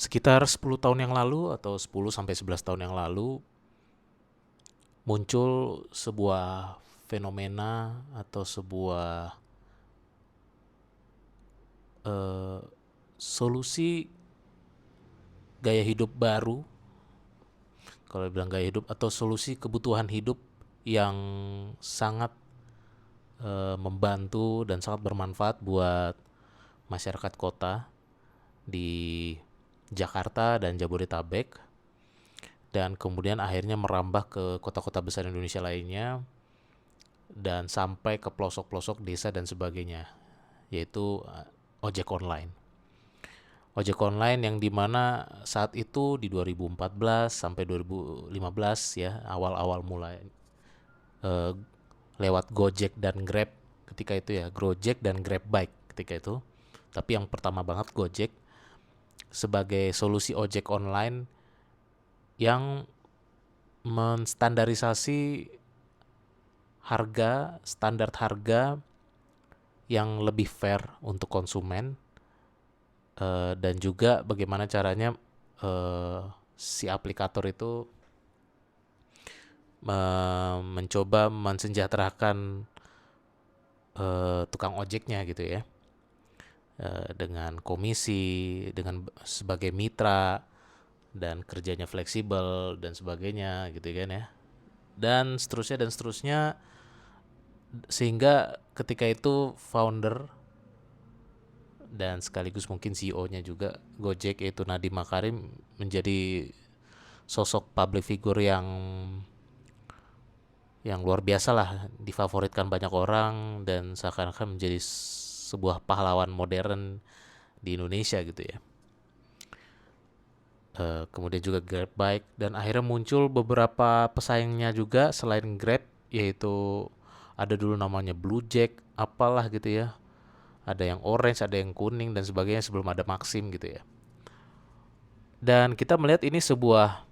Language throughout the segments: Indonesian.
Sekitar 10 tahun yang lalu atau 10 sampai 11 tahun yang lalu muncul sebuah fenomena atau sebuah eh, solusi gaya hidup baru, kalau bilang gaya hidup atau solusi kebutuhan hidup yang sangat membantu dan sangat bermanfaat buat masyarakat kota di Jakarta dan Jabodetabek, dan kemudian akhirnya merambah ke kota-kota besar Indonesia lainnya dan sampai ke pelosok-pelosok desa dan sebagainya, yaitu ojek online. Ojek online yang dimana saat itu di 2014 sampai 2015 ya, awal-awal mulai eh, lewat Gojek dan Grab ketika itu ya, Gojek dan Grab Bike ketika itu. Tapi yang pertama banget Gojek sebagai solusi ojek online yang menstandarisasi harga, standar harga yang lebih fair untuk konsumen, dan juga bagaimana caranya eh, si aplikator itu mencoba mensejahterakan tukang ojeknya gitu ya, dengan komisi, dengan sebagai mitra dan kerjanya fleksibel dan sebagainya gitu kan ya, dan seterusnya sehingga ketika itu founder dan sekaligus mungkin CEO-nya juga Gojek yaitu Nadiem Makarim menjadi sosok public figure yang luar biasa lah, difavoritkan banyak orang dan seakan-akan menjadi sebuah pahlawan modern di Indonesia gitu ya. Kemudian juga Grab Bike dan akhirnya muncul beberapa pesaingnya juga selain Grab, yaitu ada dulu namanya Blue Jack apalah gitu ya, ada yang orange, ada yang kuning dan sebagainya sebelum ada Maxim gitu ya. Dan kita melihat ini sebuah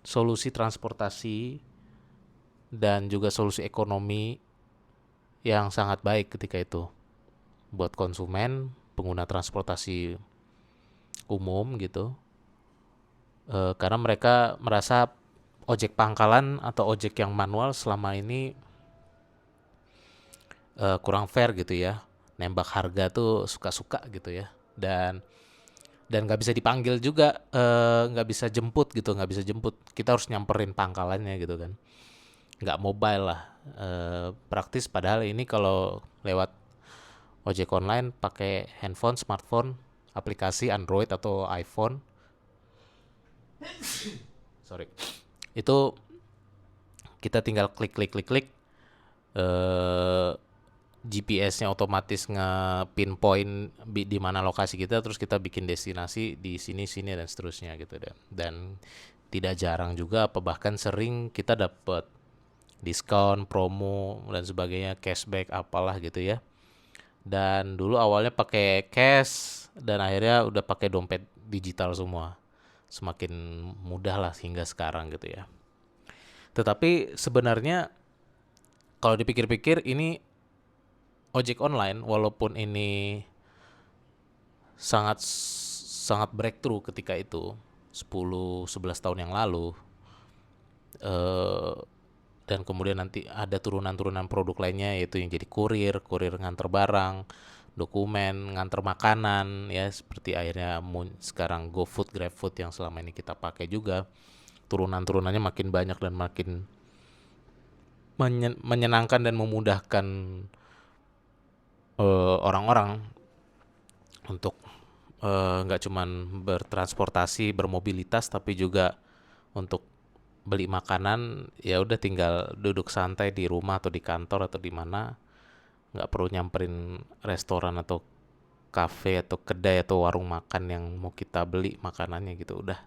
solusi transportasi dan juga solusi ekonomi yang sangat baik ketika itu buat konsumen pengguna transportasi umum gitu. Karena mereka merasa ojek pangkalan atau ojek yang manual selama ini kurang fair gitu ya, nembak harga tuh suka-suka gitu ya, dan nggak bisa dipanggil juga, nggak bisa jemput gitu, nggak bisa jemput, kita harus nyamperin pangkalannya gitu kan, nggak mobile lah. Praktis padahal ini kalau lewat ojek online pakai handphone, smartphone, aplikasi Android atau iPhone, sorry, itu kita tinggal klik klik klik klik, eh, GPS-nya otomatis nge-pinpoint di mana lokasi kita, terus kita bikin destinasi di sini sini dan seterusnya gitu, dan tidak jarang juga apa bahkan sering kita dapat diskon, promo dan sebagainya, cashback apalah gitu ya. Dan dulu awalnya pakai cash dan akhirnya udah pakai dompet digital semua. Semakin mudah lah hingga sekarang gitu ya. Tetapi sebenarnya kalau dipikir-pikir ini ojek online walaupun ini sangat sangat breakthrough ketika itu 10-11 tahun yang lalu, eh, dan kemudian nanti ada turunan-turunan produk lainnya yaitu yang jadi kurir nganter barang, dokumen, nganter makanan ya, seperti akhirnya sekarang GoFood, GrabFood yang selama ini kita pakai juga. Turunan-turunannya makin banyak dan makin menyenangkan dan memudahkan orang-orang untuk nggak cuman bertransportasi, bermobilitas, tapi juga untuk beli makanan ya udah tinggal duduk santai di rumah atau di kantor atau di mana, nggak perlu nyamperin restoran atau kafe atau kedai atau warung makan yang mau kita beli makanannya gitu. Udah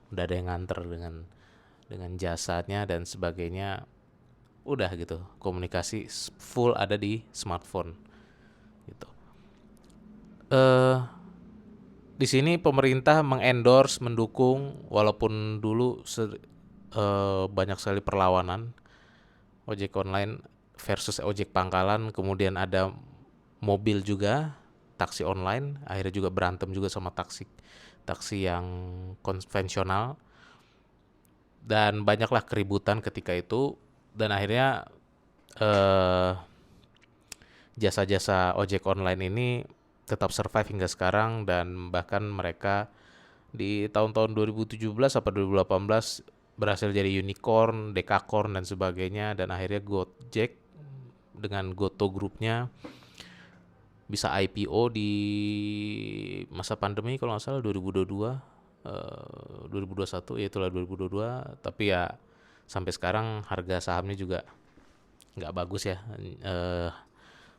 ada yang nganter dengan jasanya dan sebagainya, udah gitu, komunikasi full ada di smartphone gitu. eh di sini pemerintah mengendorse, mendukung, walaupun dulu banyak sekali perlawanan ojek online versus ojek pangkalan, kemudian ada mobil juga, taksi online, akhirnya juga berantem juga sama taksi taksi yang konvensional, dan banyaklah keributan ketika itu, dan akhirnya eh, jasa-jasa ojek online ini tetap survive hingga sekarang, dan bahkan mereka di tahun-tahun 2017 atau 2018 berhasil jadi unicorn, dekakorn dan sebagainya, dan akhirnya Gojek dengan Goto grupnya bisa IPO di masa pandemi kalau nggak salah 2022, 2021, ya itulah 2022. Tapi ya sampai sekarang harga sahamnya juga nggak bagus ya.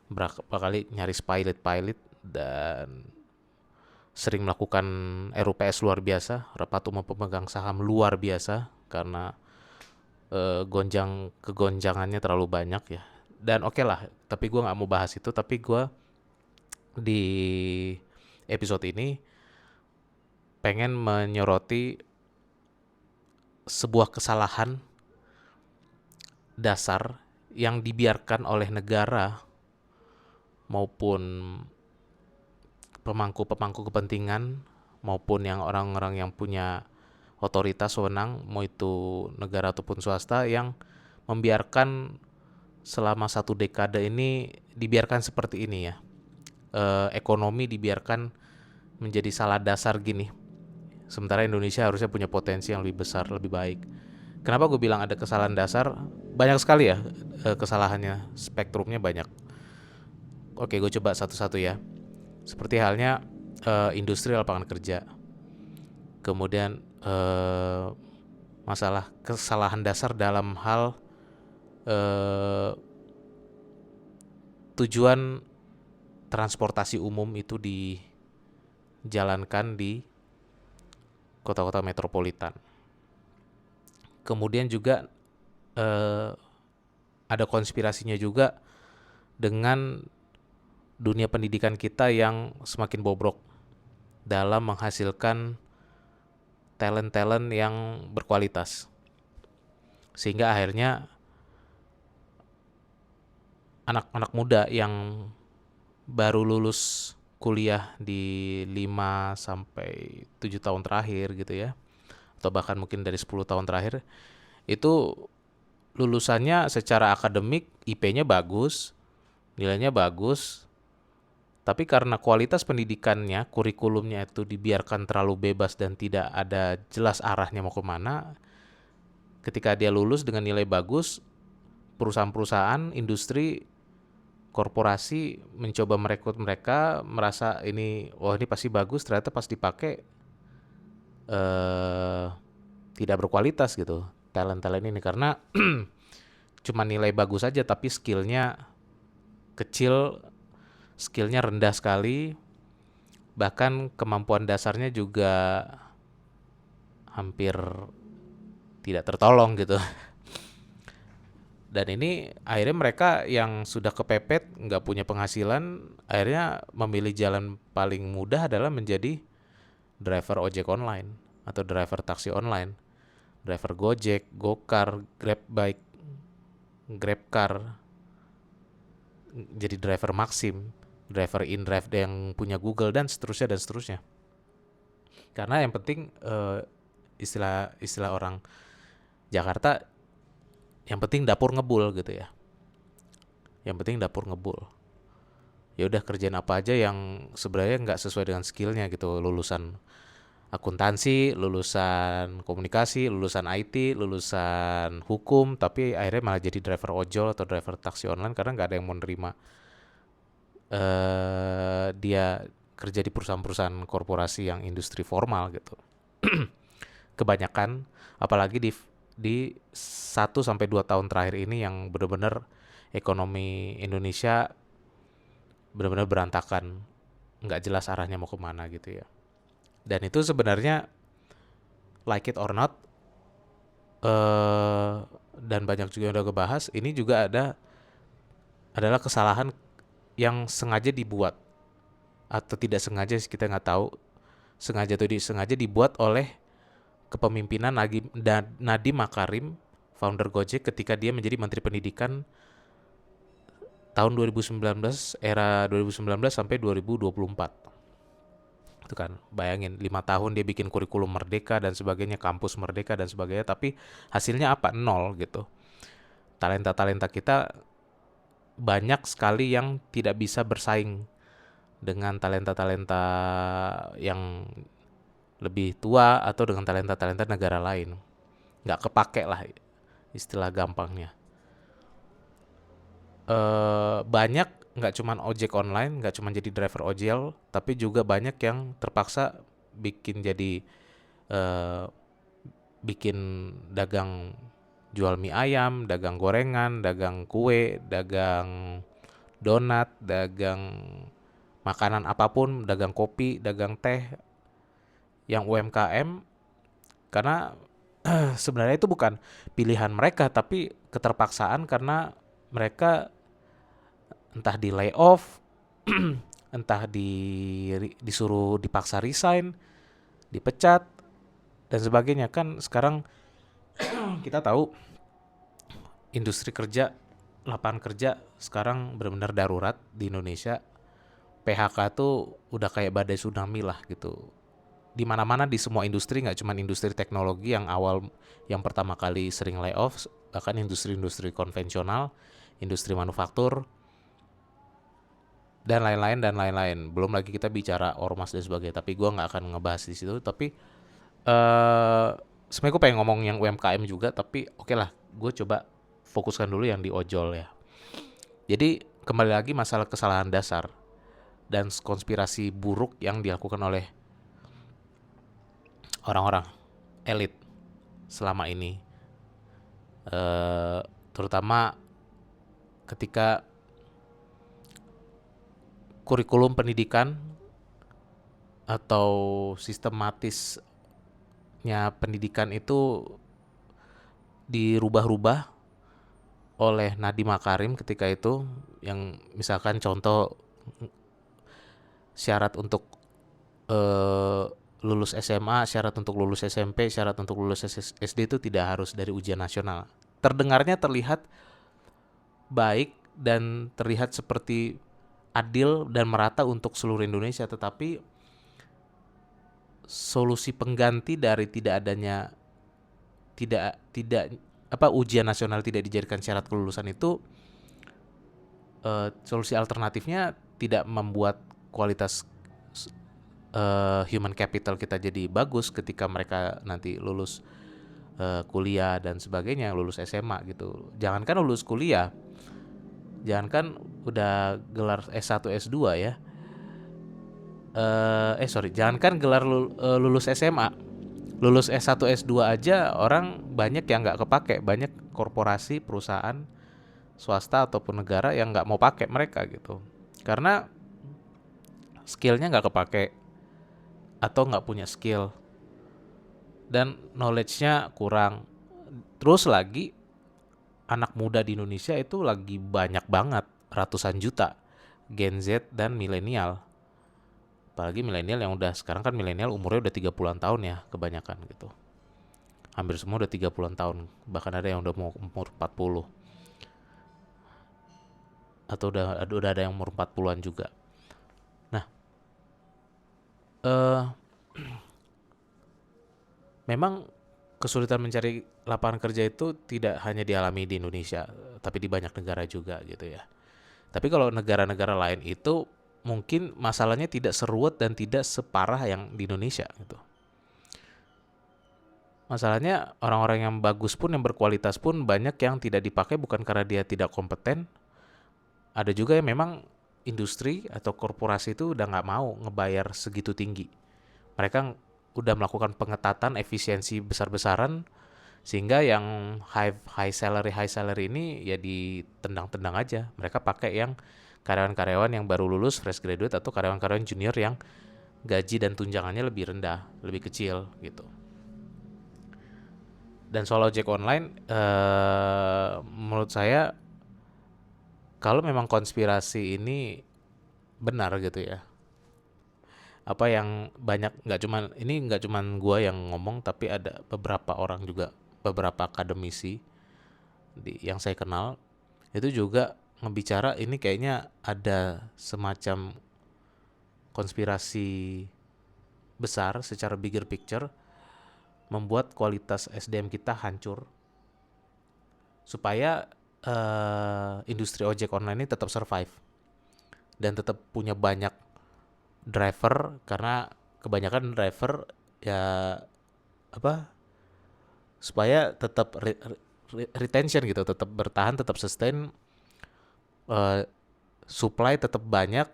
Berapa kali nyaris pilot dan sering melakukan RUPS luar biasa, rapat umum pemegang saham luar biasa, karena kegonjangannya terlalu banyak ya. Dan oke lah, tapi gue nggak mau bahas itu. Tapi gue di episode ini pengen menyoroti sebuah kesalahan dasar yang dibiarkan oleh negara maupun pemangku kepentingan, maupun yang orang-orang yang punya otoritas wewenang, mau itu negara ataupun swasta, yang membiarkan selama 1 dekade ini dibiarkan seperti ini ya. Ekonomi dibiarkan menjadi salah dasar gini. Sementara Indonesia harusnya punya potensi yang lebih besar, lebih baik. Kenapa gue bilang ada kesalahan dasar? Banyak sekali ya kesalahannya, spektrumnya banyak. Oke, gue coba satu-satu ya. Seperti halnya industri lapangan kerja. Kemudian masalah kesalahan dasar dalam hal tujuan transportasi umum itu dijalankan di kota-kota metropolitan. Kemudian juga ada konspirasinya juga dengan dunia pendidikan kita yang semakin bobrok dalam menghasilkan talent-talent yang berkualitas. Sehingga akhirnya anak-anak muda yang baru lulus kuliah di 5 sampai 7 tahun terakhir gitu ya, atau bahkan mungkin dari 10 tahun terakhir, itu lulusannya secara akademik IP-nya bagus, nilainya bagus, tapi karena kualitas pendidikannya, kurikulumnya itu dibiarkan terlalu bebas dan tidak ada jelas arahnya mau kemana, ketika dia lulus dengan nilai bagus, perusahaan-perusahaan, industri, korporasi mencoba merekrut mereka, merasa ini, wah ini pasti bagus, ternyata pas dipakai tidak berkualitas gitu talent-talent ini, karena cuma nilai bagus saja tapi skillnya kecil, skillnya rendah sekali, bahkan kemampuan dasarnya juga hampir tidak tertolong gitu. Dan ini akhirnya mereka yang sudah kepepet, nggak punya penghasilan, akhirnya memilih jalan paling mudah adalah menjadi driver ojek online atau driver taksi online, driver Gojek, Gokar, Grabbike, Grabcar, jadi driver Maxim, driver InDrive yang punya Google, dan seterusnya dan seterusnya. Karena yang penting istilah orang Jakarta, yang penting dapur ngebul gitu ya. Yang penting dapur ngebul. Ya udah, kerjain apa aja yang sebenarnya nggak sesuai dengan skillnya gitu. Lulusan akuntansi, lulusan komunikasi, lulusan IT, lulusan hukum, tapi akhirnya malah jadi driver ojol atau driver taksi online karena nggak ada yang mau nerima dia kerja di perusahaan-perusahaan korporasi yang industri formal gitu. Kebanyakan, apalagi di 1-2 tahun terakhir ini, yang benar-benar ekonomi Indonesia benar-benar berantakan, nggak jelas arahnya mau kemana gitu ya. Dan itu sebenarnya like it or not, dan banyak juga yang udah gue bahas, ini juga adalah kesalahan yang sengaja dibuat atau tidak sengaja, kita nggak tahu, sengaja atau disengaja dibuat oleh kepemimpinan Nadiem Makarim, founder Gojek, ketika dia menjadi Menteri Pendidikan tahun 2019, era 2019 sampai 2024. Itu kan bayangin 5 tahun dia bikin kurikulum merdeka dan sebagainya, kampus merdeka dan sebagainya, tapi hasilnya apa? Nol gitu. Talenta-talenta kita banyak sekali yang tidak bisa bersaing dengan talenta-talenta yang lebih tua atau dengan talenta-talenta negara lain. Nggak kepake lah istilah gampangnya. Banyak, nggak cuman ojek online, nggak cuman jadi driver ojol, tapi juga banyak yang terpaksa bikin jadi eh, bikin dagang, jual mie ayam, dagang gorengan, dagang kue, dagang donat, dagang makanan apapun, dagang kopi, dagang teh, yang UMKM, karena sebenarnya itu bukan pilihan mereka tapi keterpaksaan karena mereka entah di layoff, entah disuruh dipaksa resign, dipecat dan sebagainya. Kan sekarang kita tahu industri kerja, lapangan kerja sekarang benar-benar darurat di Indonesia. PHK tuh udah kayak badai tsunami lah gitu. Di mana-mana, di semua industri, nggak cuma industri teknologi yang awal, yang pertama kali sering layoff, bahkan industri-industri konvensional, industri manufaktur, dan lain-lain. Belum lagi kita bicara ormas dan sebagainya. Tapi gue nggak akan ngebahas di situ. Tapi sebenarnya gue pengen ngomong yang UMKM juga. Tapi oke lah, gue coba fokuskan dulu yang di ojol ya. Jadi kembali lagi masalah kesalahan dasar dan konspirasi buruk yang dilakukan oleh orang-orang elit selama ini, terutama ketika kurikulum pendidikan atau sistematisnya pendidikan itu dirubah-rubah oleh Nadiem Makarim ketika itu, yang misalkan contoh syarat untuk lulus SMA, syarat untuk lulus SMP, syarat untuk lulus SD itu tidak harus dari ujian nasional. Terdengarnya terlihat baik dan terlihat seperti adil dan merata untuk seluruh Indonesia, tetapi solusi pengganti dari tidak ujian nasional tidak dijadikan syarat kelulusan itu, solusi alternatifnya tidak membuat kualitas human capital kita jadi bagus ketika mereka nanti lulus kuliah dan sebagainya, lulus SMA gitu. Jangankan lulus kuliah, jangankan udah gelar S1 S2 ya. Jangankan gelar lulus SMA, lulus S1 S2 aja orang banyak yang nggak kepake. Banyak korporasi, perusahaan swasta ataupun negara yang nggak mau pakai mereka gitu, karena skillnya nggak kepake atau nggak punya skill dan knowledge-nya kurang. Terus lagi anak muda di Indonesia itu lagi banyak banget, ratusan juta, Gen Z dan milenial. Apalagi milenial yang udah, sekarang kan milenial umurnya udah 30-an tahun ya kebanyakan gitu. Hampir semua udah 30-an tahun, bahkan ada yang udah mau umur 40. Atau udah ada yang umur 40-an juga. Nah, eh memang kesulitan mencari lapangan kerja itu tidak hanya dialami di Indonesia, tapi di banyak negara juga gitu ya. Tapi kalau negara-negara lain itu mungkin masalahnya tidak seruwet dan tidak separah yang di Indonesia gitu. Masalahnya orang-orang yang bagus pun, yang berkualitas pun banyak yang tidak dipakai bukan karena dia tidak kompeten. Ada juga yang memang industri atau korporasi itu udah nggak mau ngebayar segitu tinggi. Mereka udah melakukan pengetatan efisiensi besar-besaran sehingga yang high salary ini ya ditendang-tendang aja. Mereka pakai yang karyawan-karyawan yang baru lulus fresh graduate atau karyawan-karyawan junior yang gaji dan tunjangannya lebih rendah, lebih kecil gitu. Dan soal ojek online, menurut saya kalau memang konspirasi ini benar gitu ya, apa yang banyak, nggak cuman gua yang ngomong, tapi ada beberapa orang juga, beberapa akademisi yang saya kenal itu juga ngebicara ini kayaknya ada semacam konspirasi besar, secara bigger picture, membuat kualitas SDM kita hancur supaya industri ojek online ini tetap survive dan tetap punya banyak driver, karena kebanyakan driver ya apa, supaya tetap retention gitu, tetap bertahan, tetap sustain, eh, supply tetap banyak,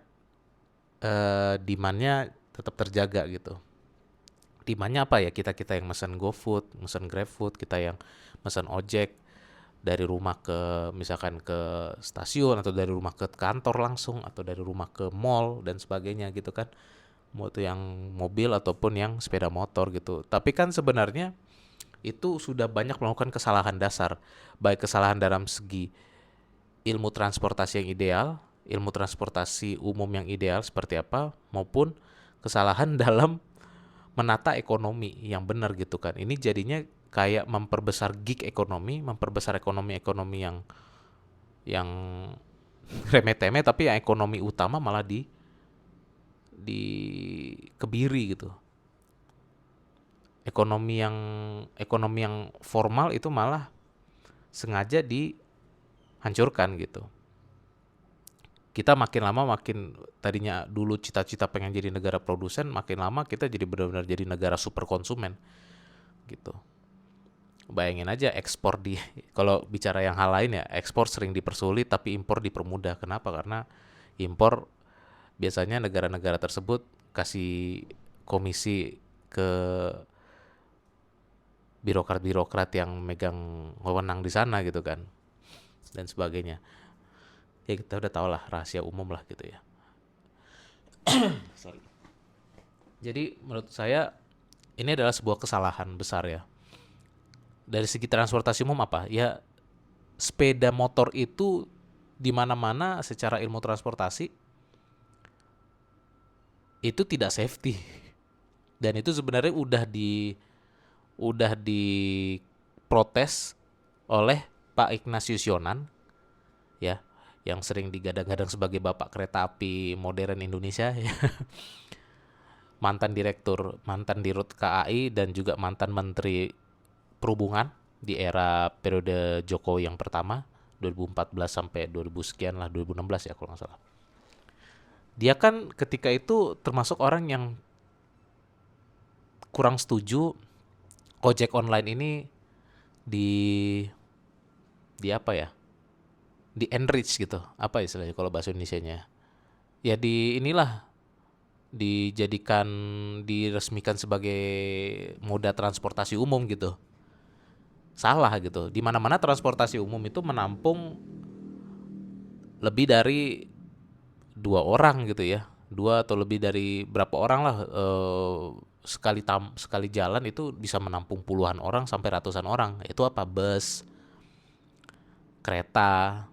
demand-nya tetap terjaga gitu. Demand-nya apa ya, kita yang mesen GoFood, mesen GrabFood, kita yang mesen ojek dari rumah ke misalkan ke stasiun, atau dari rumah ke kantor langsung, atau dari rumah ke mall dan sebagainya gitu kan, mau itu yang mobil ataupun yang sepeda motor gitu. Tapi kan sebenarnya itu sudah banyak melakukan kesalahan dasar, baik kesalahan dalam segi ilmu transportasi yang ideal, ilmu transportasi umum yang ideal seperti apa, maupun kesalahan dalam menata ekonomi yang benar gitu kan. Ini jadinya kayak memperbesar gig ekonomi, memperbesar ekonomi yang remeh-temeh, tapi yang ekonomi utama malah dikebiri gitu. Ekonomi yang formal itu malah sengaja dihancurkan gitu. Kita makin lama makin, tadinya dulu cita-cita pengen jadi negara produsen, makin lama kita jadi benar-benar jadi negara super konsumen gitu. Bayangin aja ekspor kalau bicara yang hal lain ya, ekspor sering dipersulit tapi impor dipermudah. Kenapa? Karena impor biasanya negara-negara tersebut kasih komisi ke birokrat-birokrat yang megang wewenang di sana gitu kan, dan sebagainya. Ya kita udah tau lah, rahasia umum lah gitu ya. Sorry. Jadi menurut saya ini adalah sebuah kesalahan besar ya. Dari segi transportasi umum apa? Ya sepeda motor itu di mana-mana secara ilmu transportasi itu tidak safety. Dan itu sebenarnya udah diprotes oleh Pak Ignatius Yonan ya, yang sering digadang-gadang sebagai bapak kereta api modern Indonesia ya. Mantan dirut KAI dan juga mantan menteri perhubungan di era periode Jokowi yang pertama 2014 sampai 2000 sekian lah, 2016 ya kalau nggak salah. Dia kan ketika itu termasuk orang yang kurang setuju ojek online ini di di apa ya, di enrich gitu, apa istilahnya kalau bahasa Indonesianya, ya di inilah, dijadikan, diresmikan sebagai moda transportasi umum gitu. Salah gitu. Di mana-mana transportasi umum itu menampung lebih dari 2 orang gitu ya, 2 atau lebih dari berapa orang lah, sekali jalan itu bisa menampung puluhan orang sampai ratusan orang. Itu apa? Bus, kereta,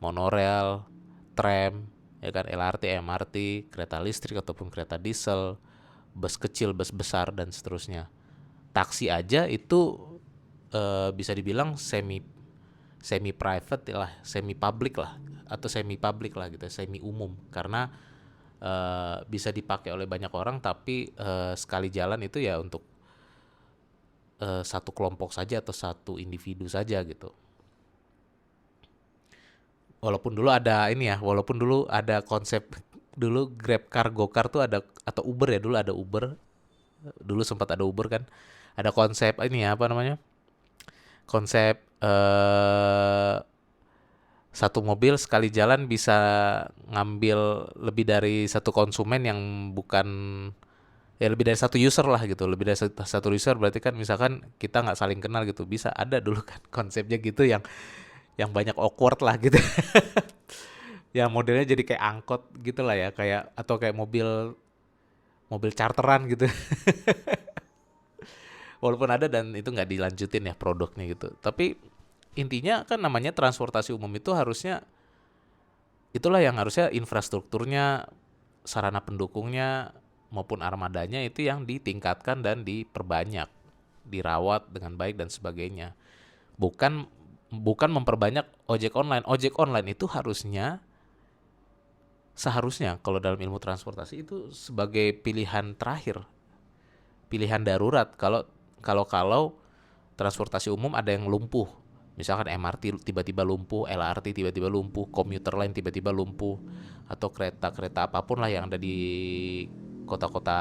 monorail, tram, ya kan, LRT, MRT, kereta listrik ataupun kereta diesel, bus kecil, bus besar dan seterusnya. Taksi aja itu bisa dibilang semi private lah, semi public lah, atau semi public lah gitu, semi umum, karena bisa dipakai oleh banyak orang, tapi sekali jalan itu ya untuk satu kelompok saja atau satu individu saja gitu. Walaupun dulu ada konsep, dulu Grab Car, Gokar tuh ada, atau Uber ya, dulu ada Uber, dulu sempat ada Uber kan, ada konsep ini ya, apa namanya, konsep satu mobil sekali jalan bisa ngambil lebih dari satu konsumen yang bukan, ya lebih dari satu user lah gitu, lebih dari satu user, berarti kan misalkan kita nggak saling kenal gitu, bisa ada dulu kan konsepnya gitu, yang banyak awkward lah gitu. Ya modelnya jadi kayak angkot gitu lah ya, kayak, atau kayak mobil mobil charteran gitu. Walaupun ada dan itu nggak dilanjutin ya produknya gitu, tapi intinya kan namanya transportasi umum itu harusnya, itulah yang harusnya infrastrukturnya, sarana pendukungnya maupun armadanya itu yang ditingkatkan dan diperbanyak, dirawat dengan baik dan sebagainya. Bukan bukan memperbanyak ojek online. Ojek online itu seharusnya kalau dalam ilmu transportasi itu sebagai pilihan terakhir, pilihan darurat kalau transportasi umum ada yang lumpuh. Misalkan MRT tiba-tiba lumpuh, LRT tiba-tiba lumpuh, komuter lain tiba-tiba lumpuh, atau kereta-kereta apapun lah yang ada di kota-kota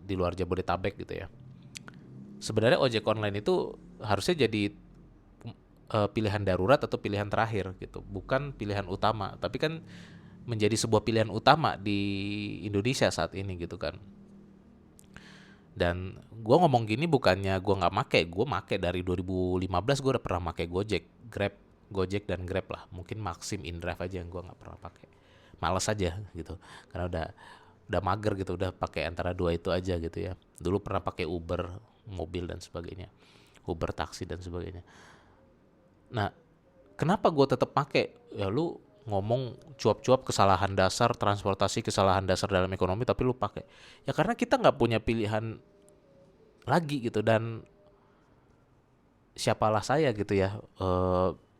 di luar Jabodetabek gitu ya. Sebenarnya ojek online itu harusnya jadi pilihan darurat atau pilihan terakhir gitu, bukan pilihan utama. Tapi kan menjadi sebuah pilihan utama di Indonesia saat ini gitu kan. Dan gue ngomong gini bukannya gue nggak make, gue make dari 2015 gue udah pernah make Gojek dan Grab lah. Mungkin Maxim, InDrive aja yang gue nggak pernah pakai, males aja gitu, karena udah mager gitu, udah pakai antara dua itu aja gitu ya. Dulu pernah pakai Uber mobil dan sebagainya, Uber taksi dan sebagainya. Nah, kenapa gue tetap pakai? Ya lu ngomong cuap-cuap kesalahan dasar transportasi, kesalahan dasar dalam ekonomi, tapi lu pakai. Ya karena kita nggak punya pilihan lagi gitu. Dan siapalah saya gitu ya,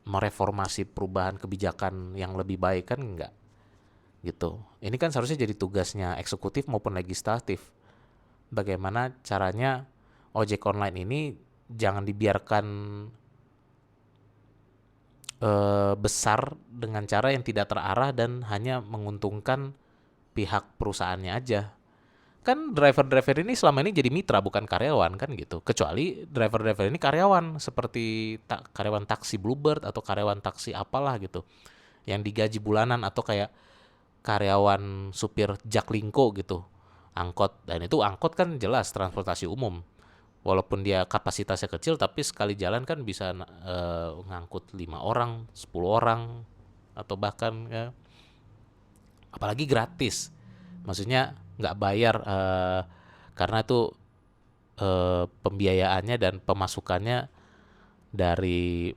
mereformasi perubahan kebijakan yang lebih baik, kan enggak gitu. Ini kan seharusnya jadi tugasnya eksekutif maupun legislatif. Bagaimana caranya ojek online ini jangan dibiarkan besar dengan cara yang tidak terarah dan hanya menguntungkan pihak perusahaannya aja. Kan driver-driver ini selama ini jadi mitra bukan karyawan kan gitu. Kecuali driver-driver ini karyawan seperti karyawan taksi Bluebird atau karyawan taksi apalah gitu, yang digaji bulanan, atau kayak karyawan supir Jaklingko gitu, angkot. Dan itu angkot kan jelas transportasi umum. Walaupun dia kapasitasnya kecil, tapi sekali jalan kan bisa ngangkut 5 orang, 10 orang, atau bahkan ya, apalagi gratis. Maksudnya nggak bayar, karena itu pembiayaannya dan pemasukannya dari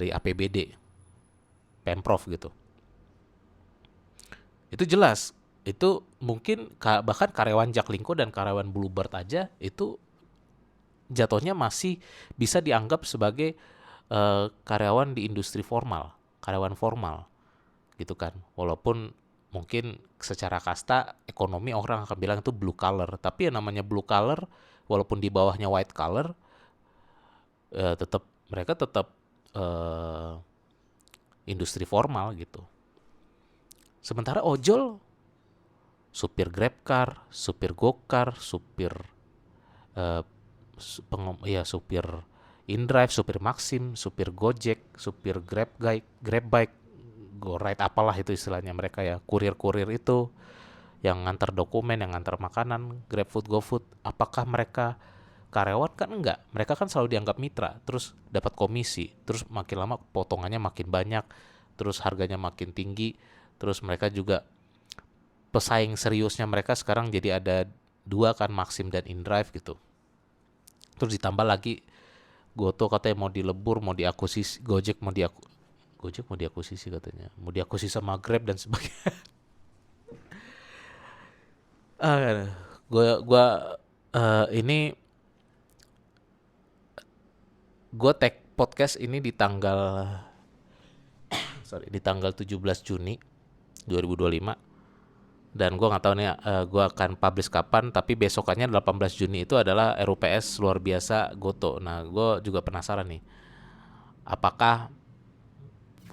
APBD Pemprov gitu. Itu jelas. Itu mungkin bahkan karyawan Jaklingko dan karyawan Bluebird aja itu jatuhnya masih bisa dianggap sebagai karyawan di industri formal, karyawan formal gitu kan. Walaupun mungkin secara kasta ekonomi orang akan bilang itu blue collar, tapi yang namanya blue collar walaupun di bawahnya white collar, mereka tetap industri formal gitu. Sementara ojol, supir GrabCar, supir GoCar, supir supir InDrive, supir Maxim, supir Gojek, supir Grabbike, GoRide apalah itu istilahnya mereka ya, kurir-kurir itu yang ngantar dokumen, yang ngantar makanan, GrabFood, GoFood. Apakah mereka karyawan? Kan enggak. Mereka kan selalu dianggap mitra, terus dapat komisi, terus makin lama potongannya makin banyak, terus harganya makin tinggi, terus mereka juga pesaing seriusnya mereka sekarang jadi ada dua kan, Maxim dan InDrive gitu. Terus ditambah lagi Goto katanya mau dilebur, mau diakuisisi, Gojek mau diakuisisi katanya, mau diakuisisi sama Grab dan sebagainya. Ini gue tag podcast ini di tanggal 17 Juni 2025. Dan gue nggak tahu nih gue akan publish kapan, tapi besokannya 18 Juni itu adalah RUPS luar biasa Goto. Nah, gue juga penasaran nih, apakah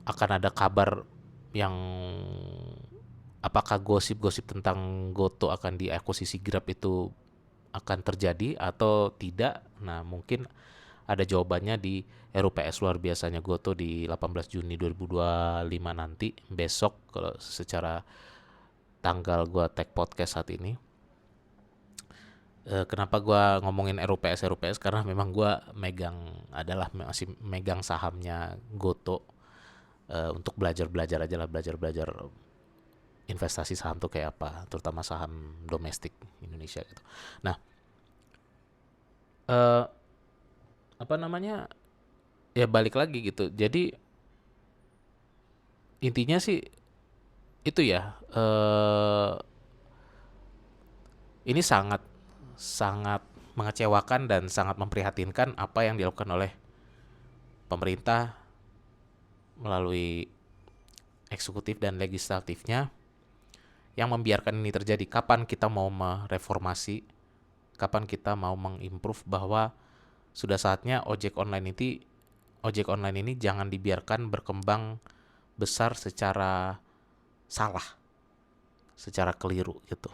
akan ada kabar yang, apakah gosip-gosip tentang Goto akan diakuisisi Grab itu akan terjadi atau tidak. Nah, mungkin ada jawabannya di RUPS luar biasanya Goto di 18 Juni 2025 nanti, besok kalau secara tanggal gue tag podcast saat ini. Kenapa gue ngomongin RUPS karena memang gue masih megang sahamnya Goto, untuk belajar aja lah, belajar investasi saham tuh kayak apa, terutama saham domestik Indonesia gitu. Nah, apa namanya, ya balik lagi gitu. Jadi intinya sih itu ya, ini sangat mengecewakan dan sangat memprihatinkan apa yang dilakukan oleh pemerintah melalui eksekutif dan legislatifnya, yang membiarkan ini terjadi? Kapan kita mau mereformasi? Kapan kita mau mengimprove bahwa sudah saatnya ojek online ini jangan dibiarkan berkembang besar secara salah, secara keliru gitu.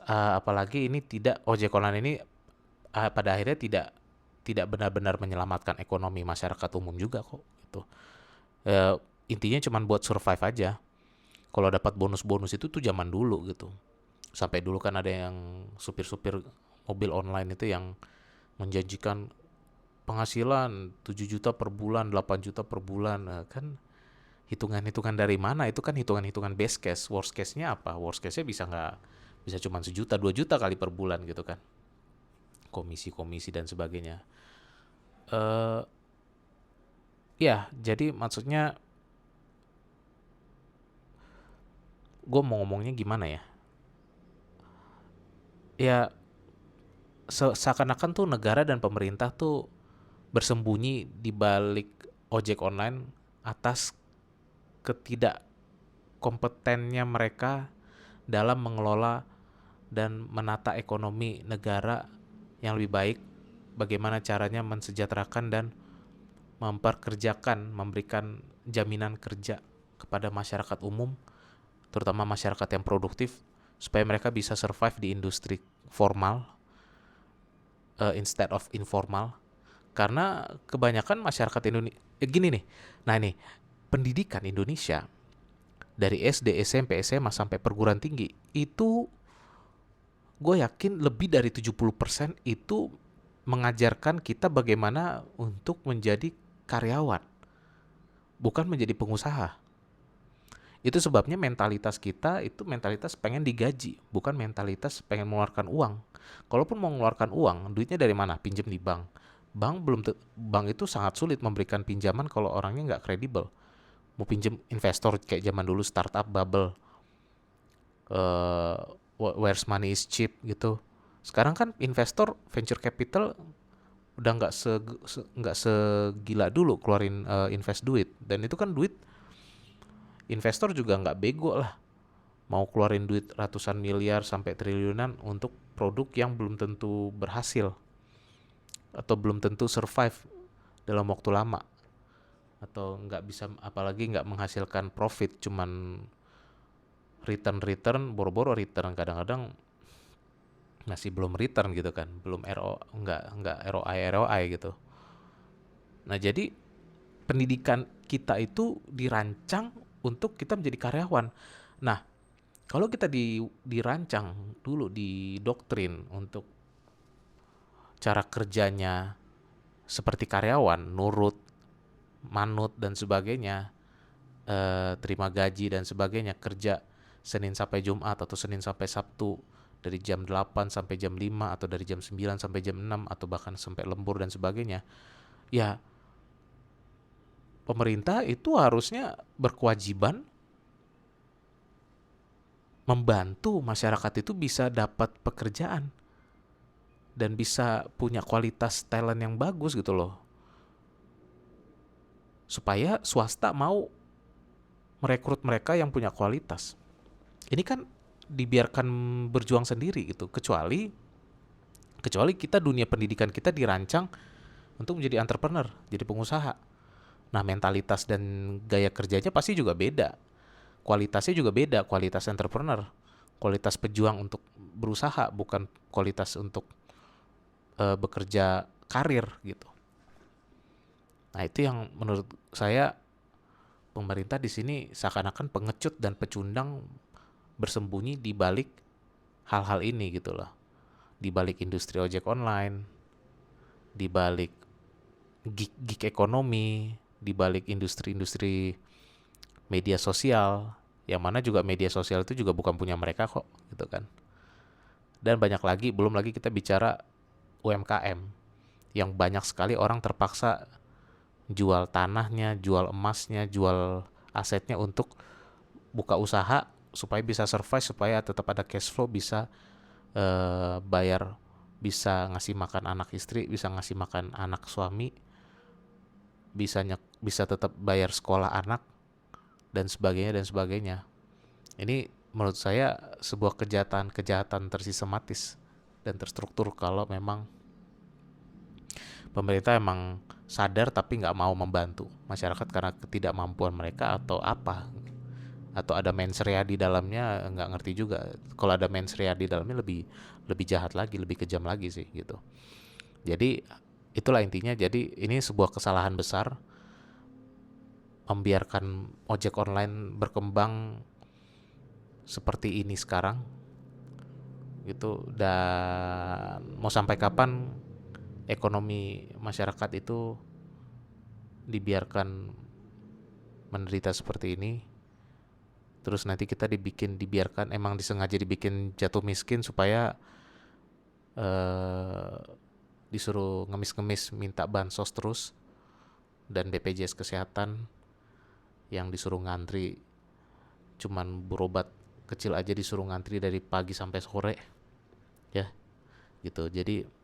Apalagi ini tidak ojek online ini pada akhirnya tidak benar-benar menyelamatkan ekonomi masyarakat umum juga kok gitu. Intinya cuma buat survive aja. Kalau dapat bonus-bonus itu tuh zaman dulu gitu. Sampai dulu kan ada yang supir-supir mobil online itu yang menjanjikan penghasilan 7 juta per bulan, 8 juta per bulan. Nah, kan hitungan-hitungan dari mana? Itu kan hitungan-hitungan best case. Worst case-nya apa? Worst case-nya bisa cuma 1 juta, 2 juta kali per bulan gitu kan. Komisi-komisi dan sebagainya. Eh ya, jadi maksudnya gue mau ngomongnya gimana ya? Ya, seakan-akan tuh negara dan pemerintah tuh bersembunyi di balik ojek online atas ketidakkompetennya mereka dalam mengelola dan menata ekonomi negara yang lebih baik, bagaimana caranya mensejahterakan dan memberikan jaminan kerja kepada masyarakat umum, terutama masyarakat yang produktif, supaya mereka bisa survive di industri formal instead of informal. Karena kebanyakan masyarakat Indonesia, gini nih, nah ini, pendidikan Indonesia dari SD, SMP, SMA sampai perguruan tinggi, itu gue yakin lebih dari 70% itu mengajarkan kita bagaimana untuk menjadi karyawan, bukan menjadi pengusaha. Itu sebabnya mentalitas kita itu mentalitas pengen digaji, bukan mentalitas pengen mengeluarkan uang. Kalaupun mau mengeluarkan uang, duitnya dari mana? Pinjam di bank. Bank itu sangat sulit memberikan pinjaman kalau orangnya nggak kredibel. Mau pinjam investor kayak zaman dulu startup bubble, uh, where's money is cheap gitu. Sekarang kan investor venture capital udah nggak segila dulu keluarin invest duit, dan itu kan duit investor juga nggak bego lah, mau keluarin duit ratusan miliar sampai triliunan untuk produk yang belum tentu berhasil atau belum tentu survive dalam waktu lama, atau nggak bisa, apalagi nggak menghasilkan profit, cuman return boro-boro return, kadang-kadang masih belum return gitu kan, belum nggak ROI gitu. Nah, jadi pendidikan kita itu dirancang untuk kita menjadi karyawan. Nah, kalau kita dirancang dulu, didoktrin untuk cara kerjanya seperti karyawan, nurut, manut dan sebagainya, terima gaji dan sebagainya, kerja Senin sampai Jumat atau Senin sampai Sabtu dari jam 8 sampai jam 5 atau dari jam 9 sampai jam 6 atau bahkan sampai lembur dan sebagainya. Ya, pemerintah itu harusnya berkewajiban membantu masyarakat itu bisa dapat pekerjaan dan bisa punya kualitas talent yang bagus gitu loh, supaya swasta mau merekrut mereka yang punya kualitas. Ini kan dibiarkan berjuang sendiri gitu, kecuali kita, dunia pendidikan kita dirancang untuk menjadi entrepreneur, jadi pengusaha. Nah, mentalitas dan gaya kerjanya pasti juga beda. Kualitasnya juga beda, kualitas entrepreneur, kualitas pejuang untuk berusaha, bukan kualitas untuk bekerja karir gitu. Nah, itu yang menurut saya pemerintah di sini seakan-akan pengecut dan pecundang bersembunyi di balik hal-hal ini gitu loh. Di balik industri ojek online, di balik gig ekonomi, di balik industri-industri media sosial, yang mana juga media sosial itu juga bukan punya mereka kok gitu kan. Dan banyak lagi, belum lagi kita bicara UMKM yang banyak sekali orang terpaksa jual tanahnya, jual emasnya, jual asetnya untuk buka usaha supaya bisa survive, supaya tetap ada cash flow, bisa bayar, bisa ngasih makan anak istri, bisa ngasih makan anak suami, bisa tetap bayar sekolah anak dan sebagainya dan sebagainya. Ini menurut saya sebuah kejahatan tersistematis dan terstruktur kalau memang pemerintah emang sadar tapi nggak mau membantu masyarakat karena ketidakmampuan mereka atau apa, atau ada mens rea di dalamnya, nggak ngerti juga. Kalau ada mens rea di dalamnya lebih lebih jahat lagi, lebih kejam lagi sih gitu. Jadi itulah intinya. Jadi ini sebuah kesalahan besar membiarkan ojek online berkembang seperti ini sekarang gitu. Dan mau sampai kapan ekonomi masyarakat itu dibiarkan menderita seperti ini, terus nanti kita dibiarkan, emang disengaja dibikin jatuh miskin supaya eh, disuruh ngemis-ngemis minta bansos terus, dan BPJS kesehatan yang disuruh ngantri, cuman berobat kecil aja disuruh ngantri dari pagi sampai sore ya gitu. Jadi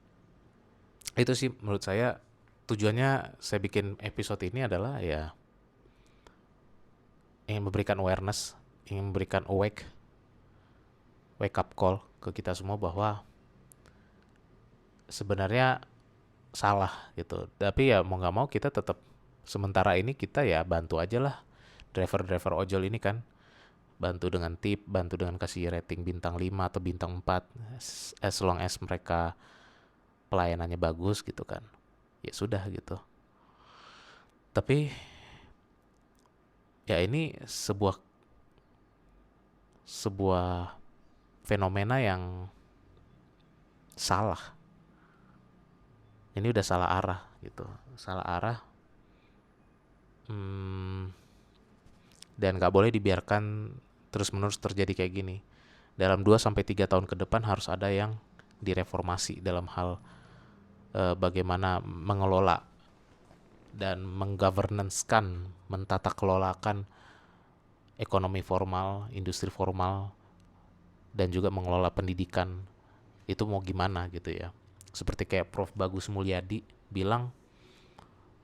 itu sih menurut saya tujuannya saya bikin episode ini adalah ya ingin memberikan awareness, ingin memberikan wake up call ke kita semua bahwa sebenarnya salah gitu. Tapi ya mau nggak mau kita tetap, sementara ini kita ya bantu aja lah driver-driver ojol ini kan. Bantu dengan tip, bantu dengan kasih rating bintang 5 atau bintang 4, as long as mereka pelayanannya bagus gitu kan. Ya sudah gitu. Tapi ya ini sebuah fenomena yang salah. Ini udah salah arah gitu. Salah arah. Dan gak boleh dibiarkan terus-menerus terjadi kayak gini. Dalam 2-3 tahun ke depan harus ada yang direformasi dalam hal bagaimana mengelola dan menggovernance-kan, mentata kelolakan ekonomi formal, industri formal, dan juga mengelola pendidikan. Itu mau gimana gitu ya. Seperti kayak Prof. Bagus Mulyadi bilang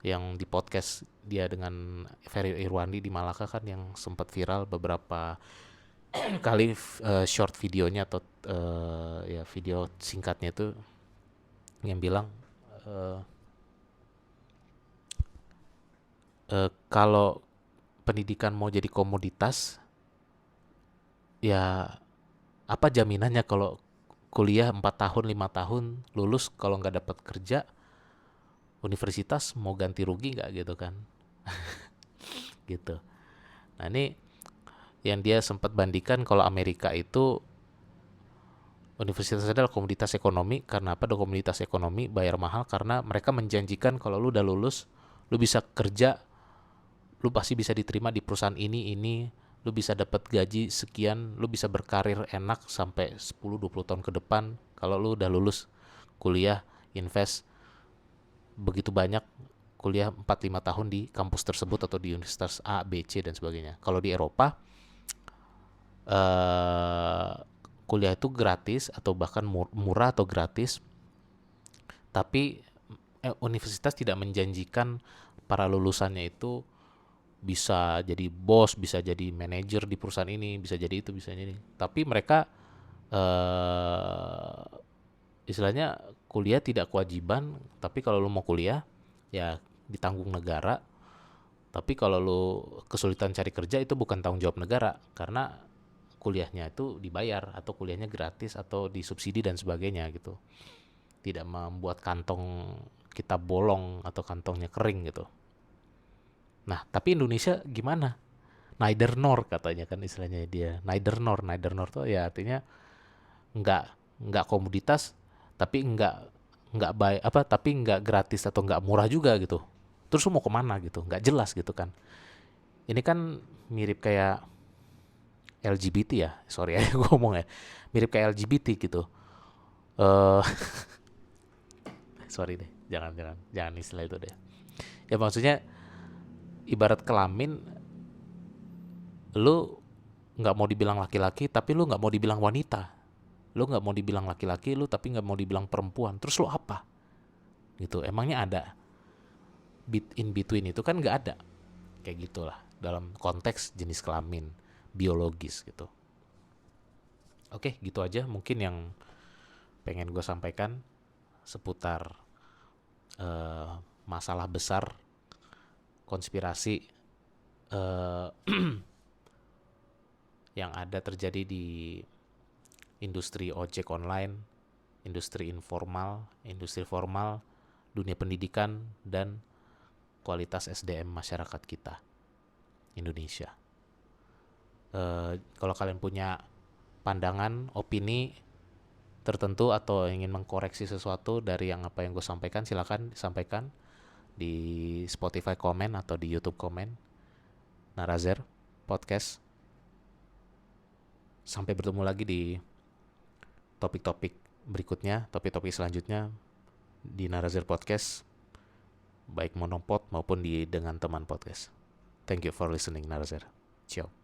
yang di podcast dia dengan Ferry Irwandi di Malaka kan, yang sempat viral beberapa kali short videonya atau ya video singkatnya itu, yang bilang kalau pendidikan mau jadi komoditas, ya apa jaminannya kalau kuliah 4 tahun 5 tahun lulus, kalau nggak dapat kerja universitas mau ganti rugi nggak gitu kan. Gitu. Nah ini yang dia sempat bandingkan, kalau Amerika itu universitas adalah komoditas ekonomi. Karena apa? Komoditas ekonomi bayar mahal karena mereka menjanjikan kalau lu udah lulus, lu bisa kerja, lu pasti bisa diterima di perusahaan ini, lu bisa dapat gaji sekian, lu bisa berkarir enak sampai 10-20 tahun ke depan kalau lu udah lulus kuliah, invest begitu banyak, kuliah 4-5 tahun di kampus tersebut atau di universitas A, B, C dan sebagainya. Kalau di Eropa kuliah itu gratis atau bahkan murah atau gratis, tapi universitas tidak menjanjikan para lulusannya itu bisa jadi bos, bisa jadi manajer di perusahaan ini, bisa jadi itu, bisa jadi ini. Tapi mereka istilahnya kuliah tidak kewajiban, tapi kalau lu mau kuliah ya ditanggung negara. Tapi kalau lu kesulitan cari kerja itu bukan tanggung jawab negara, karena kuliahnya itu dibayar atau kuliahnya gratis atau disubsidi dan sebagainya gitu. Tidak membuat kantong kita bolong atau kantongnya kering gitu. Nah, tapi Indonesia gimana? Neither nor katanya kan istilahnya dia. Neither nor tuh ya artinya nggak nggak komoditas, tapi nggak tapi nggak gratis atau nggak murah juga gitu. Terus lu mau kemana gitu? Nggak jelas gitu kan. Ini kan mirip kayak LGBT ya, sorry ya gue ngomong ya, mirip kayak LGBT gitu. uh, Sorry deh, jangan istilah itu deh. Ya maksudnya ibarat kelamin, lu nggak mau dibilang laki-laki tapi lu nggak mau dibilang wanita, lu nggak mau dibilang laki-laki lu tapi nggak mau dibilang perempuan, terus lu apa gitu? Emangnya ada in between? Itu kan nggak ada. Kayak gitulah dalam konteks jenis kelamin biologis gitu. Oke, gitu aja mungkin yang pengen gue sampaikan seputar eh, masalah besar konspirasi eh, yang ada terjadi di industri ojek online, industri informal, industri formal, dunia pendidikan, dan kualitas SDM masyarakat kita Indonesia. Kalau kalian punya pandangan, opini tertentu atau ingin mengkoreksi sesuatu dari yang apa yang gue sampaikan, silakan sampaikan di Spotify komen atau di YouTube komen. Narazer Podcast. Sampai bertemu lagi di topik-topik berikutnya, topik-topik selanjutnya di Narazer Podcast, baik monopod maupun di dengan teman podcast. Thank you for listening, Narazer. Ciao.